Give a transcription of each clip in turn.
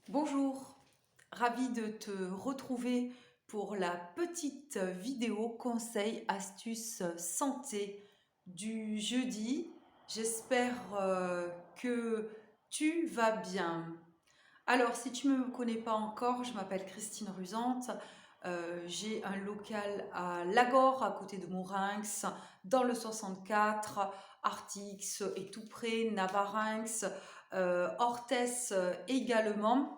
Bonjour, ravie de te retrouver pour la petite vidéo conseils, astuces, santé du jeudi. J'espère que tu vas bien. Alors, si tu ne me connais pas encore, je m'appelle Christine Rusante. J'ai un local à Lagore, à côté de Mourinx, dans le 64, Artix est tout près, Navarinx, Orthès également.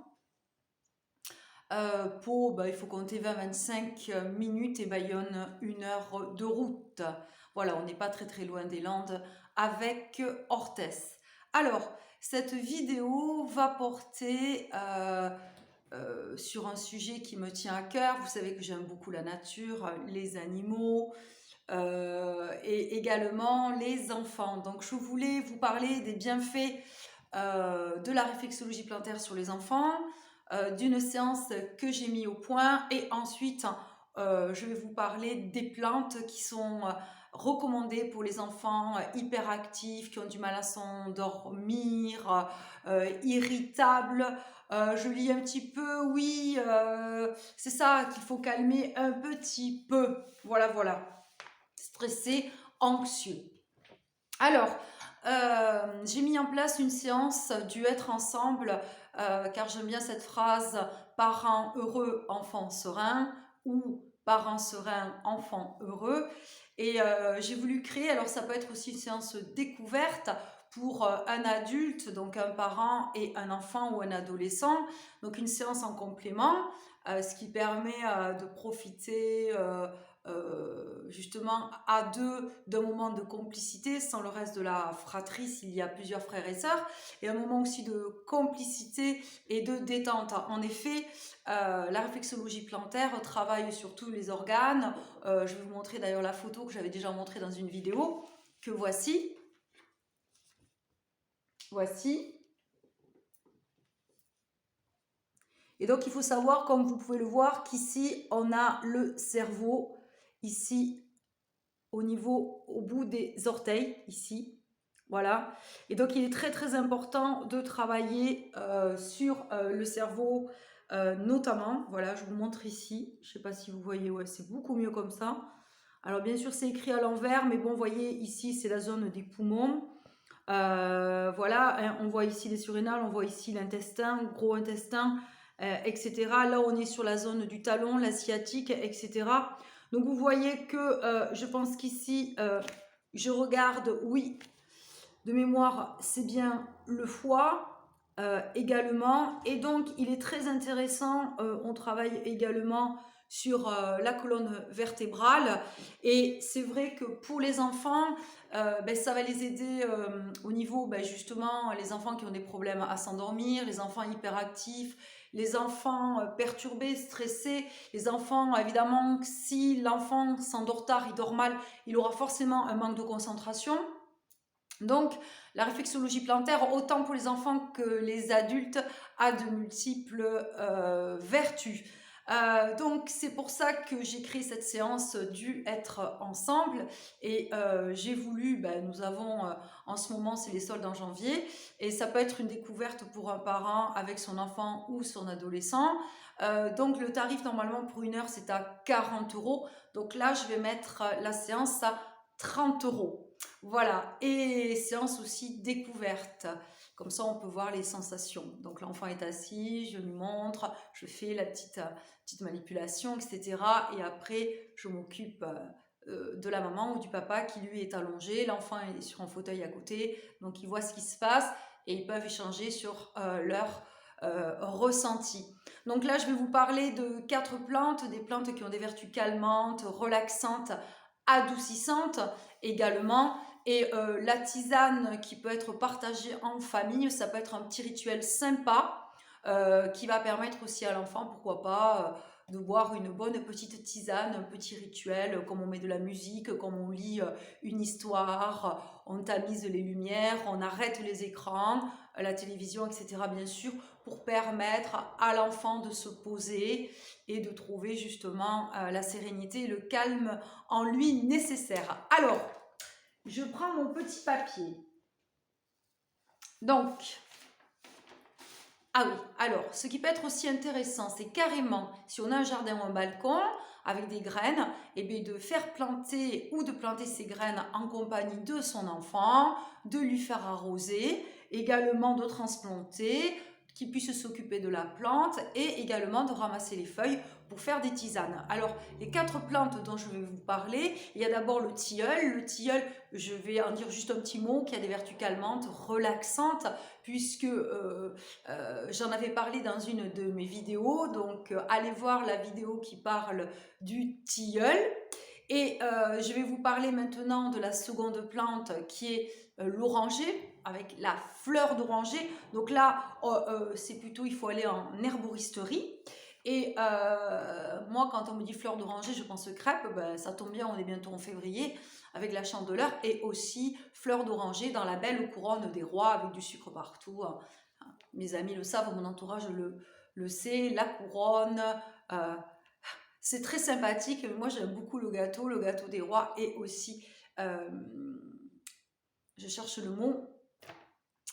Pau, il faut compter 20-25 minutes et Bayonne, 1 heure de route. Voilà, on n'est pas très très loin des Landes avec Orthès. Alors, cette vidéo va porter sur un sujet qui me tient à cœur. Vous savez que j'aime beaucoup la nature, les animaux et également les enfants. Donc, je voulais vous parler des bienfaits de la réflexologie plantaire sur les enfants, d'une séance que j'ai mis au point et ensuite je vais vous parler des plantes qui sont recommandées pour les enfants hyperactifs, qui ont du mal à s'endormir, irritables. Je lis un petit peu, oui, c'est ça qu'il faut calmer un petit peu. Voilà, voilà. Stressé, anxieux. Alors, j'ai mis en place une séance du être ensemble, car j'aime bien cette phrase parents heureux, enfants sereins ou parents sereins, enfants heureux. Et j'ai voulu créer, alors ça peut être aussi une séance découverte pour un adulte, donc un parent et un enfant ou un adolescent. Donc une séance en complément, ce qui permet de profiter justement à deux d'un moment de complicité sans le reste de la fratrie s'il y a plusieurs frères et sœurs, et un moment aussi de complicité et de détente. En effet, la réflexologie plantaire travaille sur tous les organes. Je vais vous montrer d'ailleurs la photo que j'avais déjà montrée dans une vidéo, que voici. Voici. Et donc il faut savoir, comme vous pouvez le voir, qu'ici on a le cerveau, ici au niveau, au bout des orteils, ici. Voilà. Et donc, il est très, très important de travailler sur le cerveau, notamment. Voilà, je vous montre ici. Je ne sais pas si vous voyez, ouais, c'est beaucoup mieux comme ça. Alors, bien sûr, c'est écrit à l'envers, mais bon, vous voyez, ici, c'est la zone des poumons. Voilà, hein, on voit ici les surrénales, on voit ici l'intestin, gros intestin, etc. Là, on est sur la zone du talon, la sciatique, etc. Donc, vous voyez que je pense qu'ici, je regarde, oui, de mémoire, c'est bien le foie également. Et donc, il est très intéressant, on travaille également sur la colonne vertébrale. Et c'est vrai que pour les enfants, ça va les aider au niveau, justement, les enfants qui ont des problèmes à s'endormir, les enfants hyperactifs, les enfants perturbés, stressés, les enfants, évidemment, si l'enfant s'endort tard, il dort mal, il aura forcément un manque de concentration. Donc, la réflexologie plantaire, autant pour les enfants que les adultes, a de multiples vertus. Donc, c'est pour ça que j'ai créé cette séance du être ensemble. Et j'ai voulu, nous avons en ce moment, c'est les soldes en janvier, et ça peut être une découverte pour un parent avec son enfant ou son adolescent. Donc, le tarif normalement pour 1 heure, c'est à 40 euros. Donc là, je vais mettre la séance à 30 euros. Voilà, et séance aussi découverte. Comme ça, on peut voir les sensations. Donc, l'enfant est assis, je lui montre, je fais la petite manipulation, etc. Et après, je m'occupe de la maman ou du papa qui, lui, est allongé. L'enfant est sur un fauteuil à côté. Donc, ils voient ce qui se passe et ils peuvent échanger sur leur ressenti. Donc là, je vais vous parler de 4 plantes, des plantes qui ont des vertus calmantes, relaxantes, adoucissantes également. Et la tisane qui peut être partagée en famille, ça peut être un petit rituel sympa qui va permettre aussi à l'enfant, pourquoi pas, de boire une bonne petite tisane, un petit rituel, comme on met de la musique, comme on lit une histoire, on tamise les lumières, on arrête les écrans, la télévision, etc. bien sûr, pour permettre à l'enfant de se poser et de trouver justement la sérénité et le calme en lui nécessaire. Alors, je prends mon petit papier. Donc, Ah oui, alors, ce qui peut être aussi intéressant, c'est carrément, si on a un jardin ou un balcon avec des graines, et bien de faire planter ou de planter ces graines en compagnie de son enfant, de lui faire arroser, également de transplanter, qu'il puisse s'occuper de la plante et également de ramasser les feuilles pour faire des tisanes. Alors, les 4 plantes dont je vais vous parler, il y a d'abord le tilleul. Le tilleul, je vais en dire juste un petit mot, qui a des vertus calmantes, relaxantes, puisque j'en avais parlé dans une de mes vidéos, donc allez voir la vidéo qui parle du tilleul. Et je vais vous parler maintenant de la seconde plante qui est l'oranger, avec la fleur d'oranger. Donc là, c'est plutôt, il faut aller en herboristerie. Et moi, quand on me dit fleur d'oranger, je pense crêpe, ben, ça tombe bien, on est bientôt en février, avec la chandeleur, et aussi fleur d'oranger dans la belle couronne des rois, avec du sucre partout. Mes amis le savent, mon entourage le sait, la couronne, euh, c'est très sympathique. Moi, j'aime beaucoup le gâteau des rois, et aussi, euh, je cherche le mot,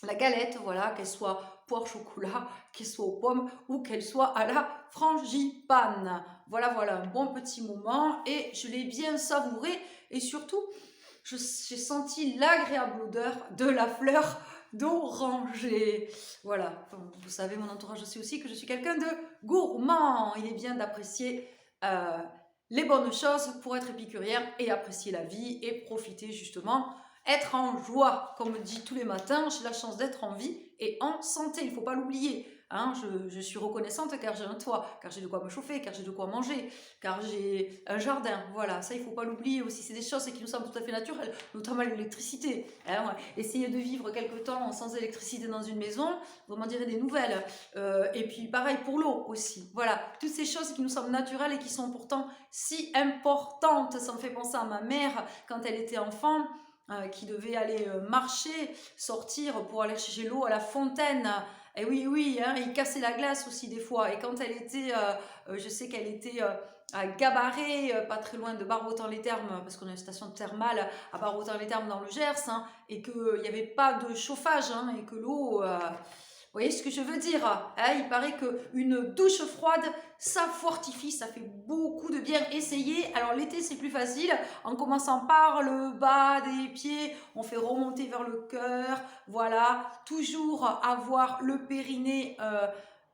la galette, voilà, qu'elle soit poire chocolat, qu'elle soit aux pommes ou qu'elle soit à la frangipane. Voilà, voilà, un bon petit moment et je l'ai bien savouré et surtout, j'ai senti l'agréable odeur de la fleur d'oranger. Voilà, vous savez, mon entourage sait aussi que je suis quelqu'un de gourmand. Il est bien d'apprécier euh, les bonnes choses pour être épicurienne et apprécier la vie et profiter justement, être en joie, comme dit tous les matins, j'ai la chance d'être en vie et en santé, il ne faut pas l'oublier. Hein, je suis reconnaissante car j'ai un toit, car j'ai de quoi me chauffer, car j'ai de quoi manger, car j'ai un jardin. Voilà, ça il ne faut pas l'oublier aussi. C'est des choses qui nous semblent tout à fait naturelles, notamment l'électricité. Hein, ouais. Essayez de vivre quelque temps sans électricité dans une maison, vous m'en direz des nouvelles. Et puis pareil pour l'eau aussi. Voilà, toutes ces choses qui nous semblent naturelles et qui sont pourtant si importantes. Ça me fait penser à ma mère quand elle était enfant. Qui devait aller marcher, sortir pour aller chercher l'eau à la fontaine. Et oui, oui, hein, il cassait la glace aussi des fois. Et quand elle était, je sais qu'elle était à Gabarret, pas très loin de Barbotan-les-Thermes, parce qu'on a une station thermale à Barbotan-les-Thermes dans le Gers, hein, et qu'il n'y avait pas de chauffage, hein, et que l'eau... vous voyez ce que je veux dire, hein? Il paraît qu'une douche froide, ça fortifie, ça fait beaucoup de bien. Essayez. Alors l'été, c'est plus facile. En commençant par le bas des pieds, on fait remonter vers le cœur. Voilà. Toujours avoir le périnée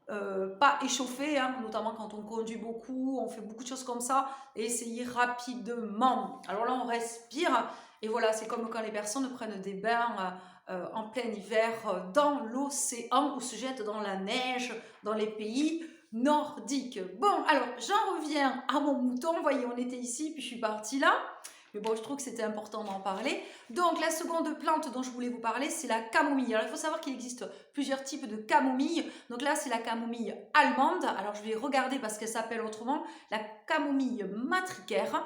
pas échauffé, hein, notamment quand on conduit beaucoup, on fait beaucoup de choses comme ça. Et essayez rapidement. Alors là, on respire. Et voilà, c'est comme quand les personnes prennent des bains en plein hiver dans l'océan ou se jettent dans la neige dans les pays nordiques. Bon, alors j'en reviens à mon mouton. Vous voyez, on était ici, puis je suis partie là. Mais bon, je trouve que c'était important d'en parler. Donc, la seconde plante dont je voulais vous parler, c'est la camomille. Alors, il faut savoir qu'il existe plusieurs types de camomille. Donc là, c'est la camomille allemande. Alors, je vais regarder parce qu'elle s'appelle autrement la camomille matricaire.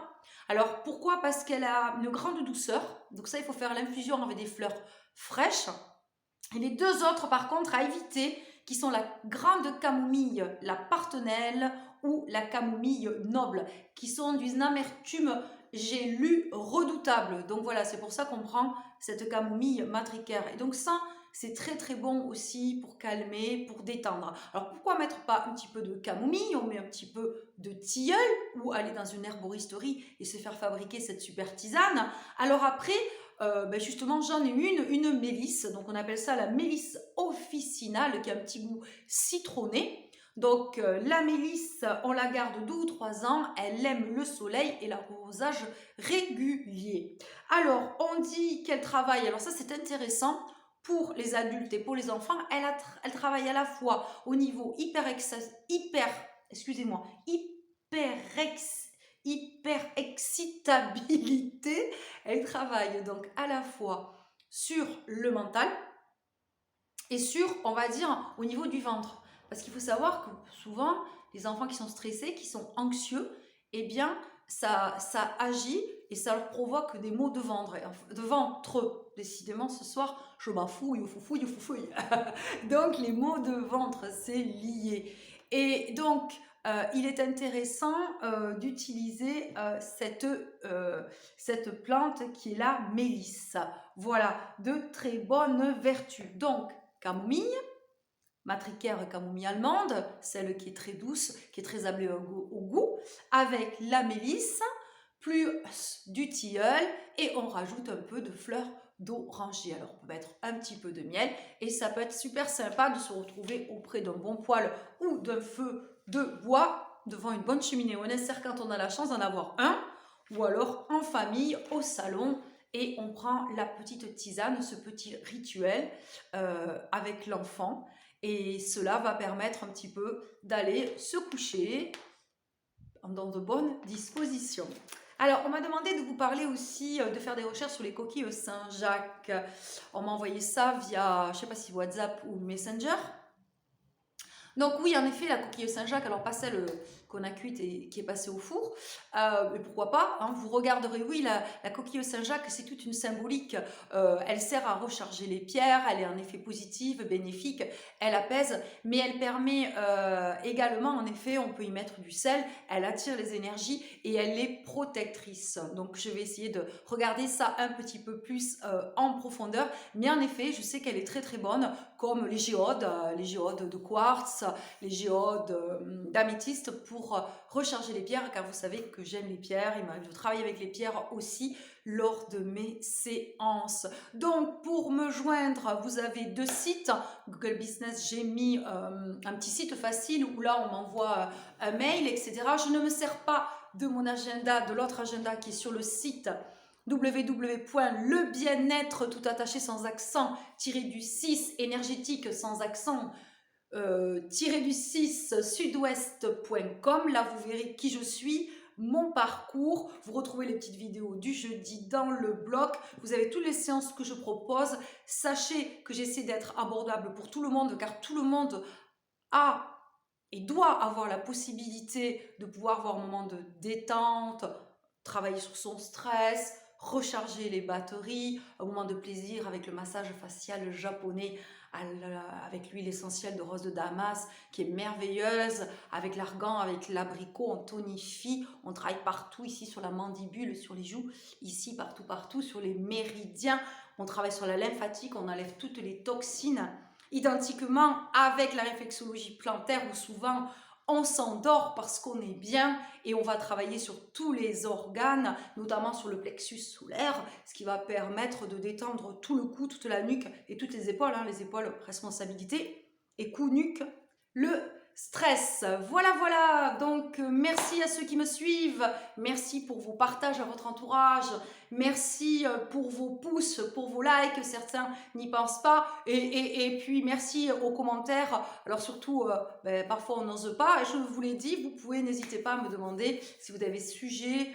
Alors, pourquoi? Parce qu'elle a une grande douceur. Donc ça, il faut faire l'infusion avec des fleurs fraîches. Et les deux autres, par contre, à éviter, qui sont la grande camomille, la partenelle ou la camomille noble, qui sont d'une amertume, j'ai lu, redoutable. Donc voilà, c'est pour ça qu'on prend cette camomille matricaire. Et donc ça, c'est très très bon aussi pour calmer, pour détendre. Alors pourquoi mettre pas un petit peu de camomille? On met un petit peu de tilleul ou aller dans une herboristerie et se faire fabriquer cette super tisane. Alors après, ben justement, j'en ai une mélisse, donc on appelle ça la mélisse officinale, qui a un petit goût citronné. Donc la mélisse, on la garde 2 ou 3 ans, elle aime le soleil et l'arrosage régulier. Alors, on dit qu'elle travaille, alors ça c'est intéressant, pour les adultes et pour les enfants, elle travaille à la fois au niveau hyper excitabilité. Elle travaille donc à la fois sur le mental et sur, on va dire, au niveau du ventre. Parce qu'il faut savoir que souvent, les enfants qui sont stressés, qui sont anxieux, eh bien, ça agit et ça leur provoque des maux de ventre. De ventre. Décidément, ce soir, je m'afouille, ou foufouille, ou foufouille. Donc, les maux de ventre, c'est lié. Et donc, il est intéressant d'utiliser cette plante qui est la mélisse. Voilà, de très bonnes vertus. Donc, camomille, matricaire camomille allemande, celle qui est très douce, qui est très agréable au goût, avec la mélisse, plus du tilleul et on rajoute un peu de fleurs d'oranger. Alors on peut mettre un petit peu de miel et ça peut être super sympa de se retrouver auprès d'un bon poêle ou d'un feu de bois devant une bonne cheminée. On insère quand on a la chance d'en avoir un ou alors en famille au salon et on prend la petite tisane, ce petit rituel avec l'enfant et cela va permettre un petit peu d'aller se coucher dans de bonnes dispositions. Alors, on m'a demandé de vous parler aussi, de faire des recherches sur les coquilles Saint-Jacques. On m'a envoyé ça via, je ne sais pas si WhatsApp ou Messenger. Donc oui, en effet, la coquille Saint-Jacques, alors pas celle qu'on a cuite et qui est passée au four, mais pourquoi pas, hein, vous regarderez, oui, la coquille Saint-Jacques, c'est toute une symbolique, elle sert à recharger les pierres, elle est en effet positive, bénéfique, elle apaise, mais elle permet également, en effet, on peut y mettre du sel, elle attire les énergies et elle est protectrice. Donc je vais essayer de regarder ça un petit peu plus en profondeur, mais en effet, je sais qu'elle est très très bonne, comme les géodes de quartz, les géodes d'améthyste pour recharger les pierres, car vous savez que j'aime les pierres, il m'arrive de travailler avec les pierres aussi lors de mes séances. Donc pour me joindre, vous avez 2 sites, Google Business, j'ai mis un petit site facile où là on m'envoie un mail, etc. Je ne me sers pas de mon agenda, de l'autre agenda qui est sur le site www.lebienêtre tout attaché sans accent -du6 énergétique sans accent -du6 sud-ouest.com. Là vous verrez qui je suis, mon parcours, vous retrouvez les petites vidéos du jeudi dans le bloc, vous avez toutes les séances que je propose. Sachez que j'essaie d'être abordable pour tout le monde car tout le monde a et doit avoir la possibilité de pouvoir avoir un moment de détente, travailler sur son stress, recharger les batteries, un moment de plaisir avec le massage facial japonais avec l'huile essentielle de rose de Damas qui est merveilleuse, avec l'argan, avec l'abricot, on tonifie, on travaille partout ici sur la mandibule, sur les joues, ici partout sur les méridiens, on travaille sur la lymphatique, on enlève toutes les toxines. Identiquement avec la réflexologie plantaire où souvent on s'endort parce qu'on est bien et on va travailler sur tous les organes, notamment sur le plexus solaire, ce qui va permettre de détendre tout le cou, toute la nuque et toutes les épaules, les épaules responsabilité et cou, nuque, le stress. Voilà, donc merci à ceux qui me suivent, merci pour vos partages à votre entourage, merci pour vos pouces, pour vos likes, certains n'y pensent pas, et puis merci aux commentaires, alors surtout, parfois on n'ose pas, je vous l'ai dit, vous pouvez, n'hésitez pas à me demander si vous avez des sujets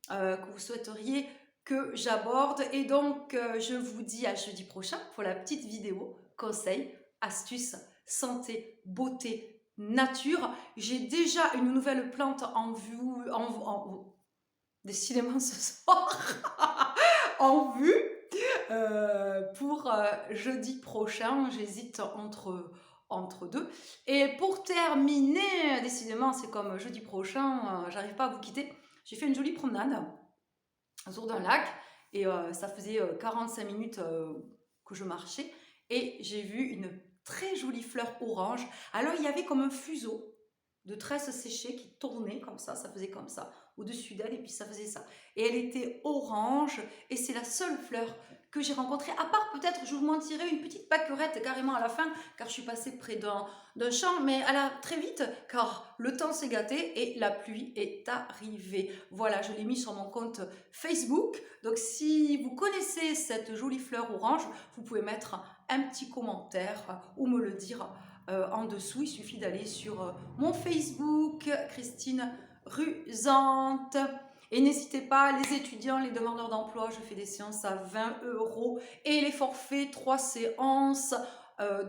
que vous souhaiteriez que j'aborde, et donc je vous dis à jeudi prochain pour la petite vidéo conseils, astuces, santé, beauté, nature. J'ai déjà une nouvelle plante en vue, décidément ce soir, en vue pour jeudi prochain. J'hésite entre deux. Et pour terminer, décidément c'est comme jeudi prochain, j'arrive pas à vous quitter. J'ai fait une jolie promenade autour d'un lac et ça faisait 45 minutes que je marchais et j'ai vu une très jolie fleur orange. Alors il y avait comme un fuseau de tresses séchées qui tournait comme ça faisait comme ça au-dessus d'elle et puis ça faisait ça. Et elle était orange et c'est la seule fleur que j'ai rencontrée, à part peut-être, je vous mentirais, une petite pâquerette carrément à la fin, car je suis passée près d'un champ, mais elle a très vite, car le temps s'est gâté et la pluie est arrivée. Voilà, je l'ai mis sur mon compte Facebook, donc si vous connaissez cette jolie fleur orange, vous pouvez mettre un petit commentaire ou me le dire en dessous. Il suffit d'aller sur mon Facebook, Christine Rusante. Et n'hésitez pas, les étudiants, les demandeurs d'emploi, je fais des séances à 20 € et les forfaits, 3 séances.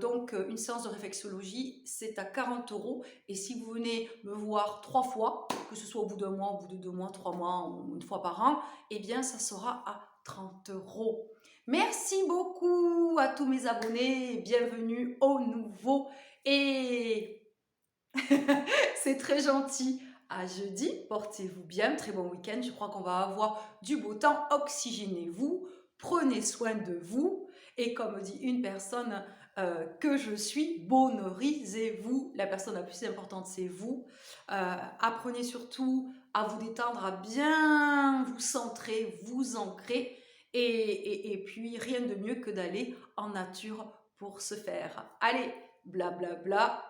Donc une séance de réflexologie, c'est à 40 € et si vous venez me voir 3 fois, que ce soit au bout d'un mois, au bout de 2 mois, 3 mois ou une fois par an, eh bien ça sera à 30 €. Merci beaucoup à tous mes abonnés, bienvenue aux nouveaux et c'est très gentil. À jeudi, portez-vous bien, très bon week-end, je crois qu'on va avoir du beau temps, oxygénez-vous, prenez soin de vous et comme dit une personne que je suis. Bonheurisez-vous. La personne la plus importante, c'est vous. Apprenez surtout à vous détendre, à bien vous centrer, vous ancrer. Et puis, rien de mieux que d'aller en nature pour se faire. Allez, blablabla. Bla bla.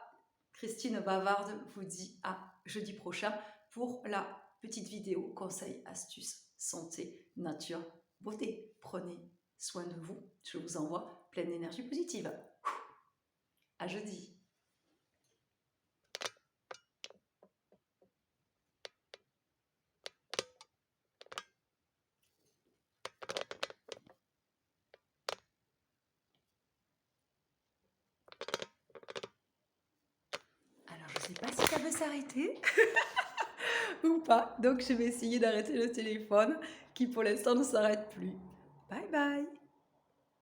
Christine Bavarde vous dit à jeudi prochain pour la petite vidéo conseils, astuces, santé, nature, beauté. Prenez soin de vous. Je vous envoie pleine d'énergie positive. À jeudi. Alors, je ne sais pas si ça veut s'arrêter ou pas. Donc, je vais essayer d'arrêter le téléphone qui, pour l'instant, ne s'arrête plus. Bye bye.